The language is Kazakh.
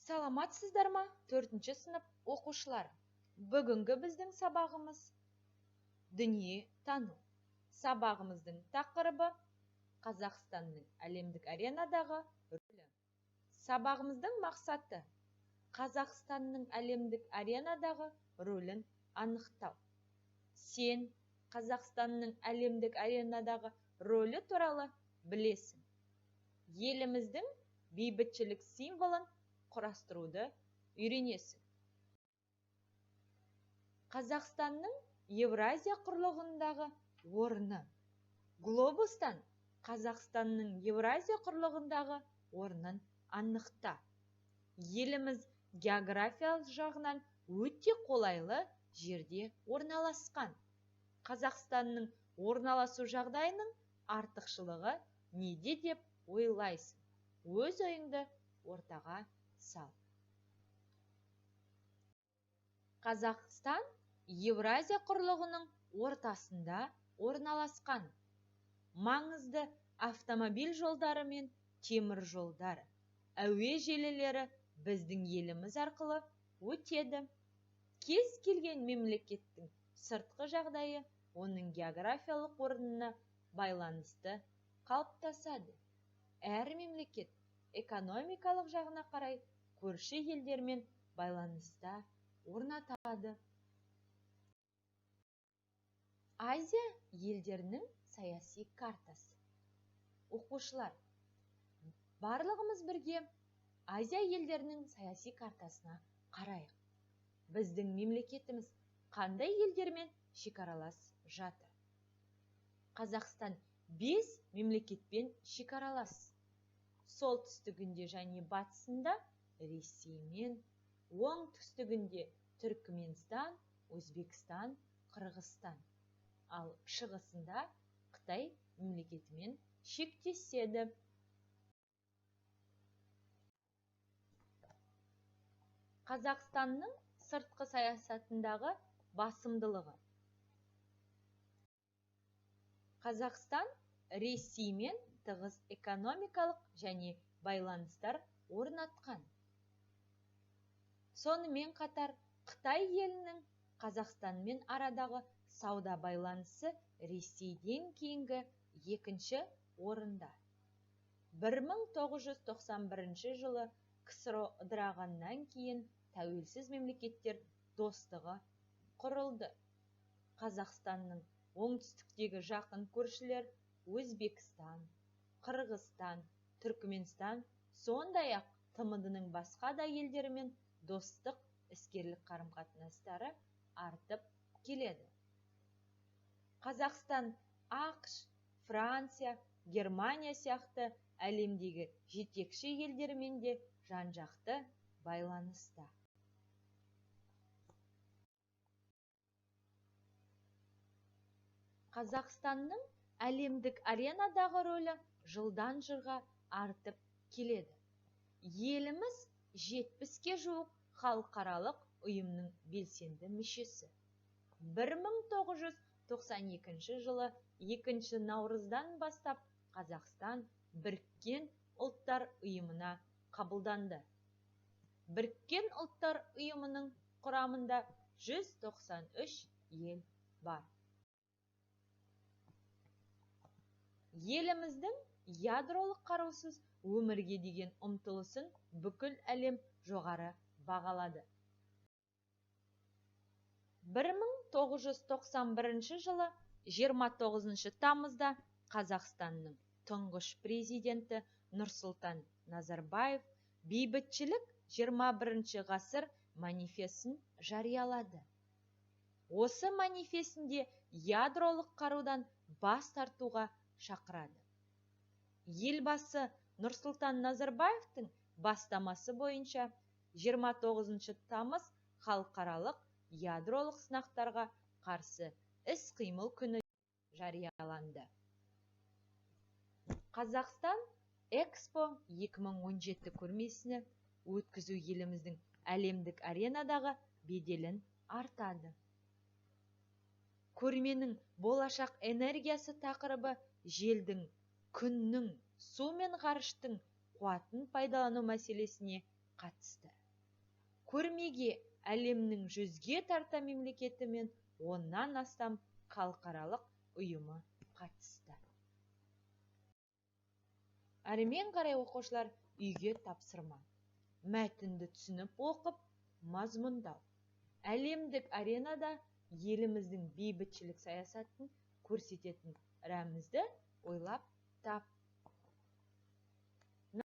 Саламатсыздар ма, 4-ші сынып оқушылары? Бүгінгі біздің сабағымыз дүние тану. Сабағымыздың тақырыбы Қазақстанның әлемдік аренадағы рөлі. Сабағымыздың мақсаты Қазақстанның әлемдік аренадағы рөлін анықтау. Сен Қазақстанның әлемдік аренадағы рөлі туралы білесің. Еліміздің бейбітшілік символын құрастыруды үйренесің. Қазақстанның Евразия құрлығындағы орны. Глобустан Қазақстанның Евразия құрлығындағы орнын анықта. Еліміз географиялық жағынан өте қолайлы жерде орналасқан. Қазақстанның орналасу жағдайының артықшылығы неде деп ойлайсың? Өз ойыңды ортаға сал. Қазақстан Евразия құрлығының ортасында орналасқан. Маңызды автомобиль жолдары мен темір жолдары, әуе желілері біздің еліміз арқылы өтеді. Кез келген мемлекеттің сыртқы жағдайы оның географиялық орнына байланысты қалыптасады. Әр мемлекет экономикалық жағына қарай көрші елдермен байланыста орнатады. Азия елдерінің саяси картасы. Оқушылар, барлығымыз бірге Азия елдерінің саяси картасына қарайық. Біздің мемлекетіміз қандай елдермен шекаралас жатыр? Қазақстан 5 мемлекетпен шекаралас. Солтүстігінде және батысында Ресеймен, оңтүстігінде Түркменстан, Өзбекстан, Қырғызстан, ал шығысында Қытай мемлекетімен шектеседі. Қазақстанның сыртқы саясатындағы басымдылығы. Қазақстан Ресеймен тығыз экономикалық және байланыстар орнатқан. Сонымен қатар Қытай елінің Қазақстанмен арадағы сауда байланысы Ресейден кейінгі екінші орында. 1991 жылы КСРО ыдырағаннан кейін тәуелсіз мемлекеттер достығы құрылды. Қазақстанның оңтүстіктегі жақын көршілер Өзбекстан, Қырғызстан, Түркменстан, сондай-ақ ТМД-ның басқа да елдерімен достық іскерлік қарым-қатынастары артып келеді. Қазақстан ақш, Франция, Германия сияқты әлемдегі жетекші елдермен де жан-жақты байланыста. Қазақстанның әлемдік аренадағы рөлі жылдан жылға артып келеді. Еліміз 70-ке жуық халықаралық ұйымның белсенді мүшесі. 1992 жылы 2 наурыздан бастап Қазақстан Біріккен ұлттар ұйымына қабылданды. Біріккен ұлттар ұйымының құрамында 193 ел бар. Еліміздің ядролық қарусыз өмірге деген ұмтылысын бүкіл әлем жоғары бағалады. 1991 жылы 29 тамызда Қазақстанның тұңғыш президенті Нұрсұлтан Назарбаев бейбітшілік 21 ғасыр манифесін жариялады. Осы манифесінде ядролық қарудан бас тартуға шақырады. Елбасы Нұрсұлтан Назарбаевтың бастамасы бойынша 29 тамыз халықаралық ядролық сынақтарға қарсы іс-қимыл күні жарияланды. Қазақстан Экспо 2017 көрмесіне өткізу еліміздің әлемдік аренадағы беделін артады. Көрменің болашақ энергиясы тақырыбы желдің, күннің, су мен ғарыштың қуатын пайдалану мәселесіне қатысты. Көрмеге әлемнің 100-ге тарта мемлекеті мен 10-нан астам халықаралық ұйымы қатысты. Әрмен қарай оқушылар үйге тапсырма. Мәтінді түсініп оқып, мазмұндау. Әлемдік аренада еліміздің бейбітшілік саясатын көрсететін рәмізді ойлап тап.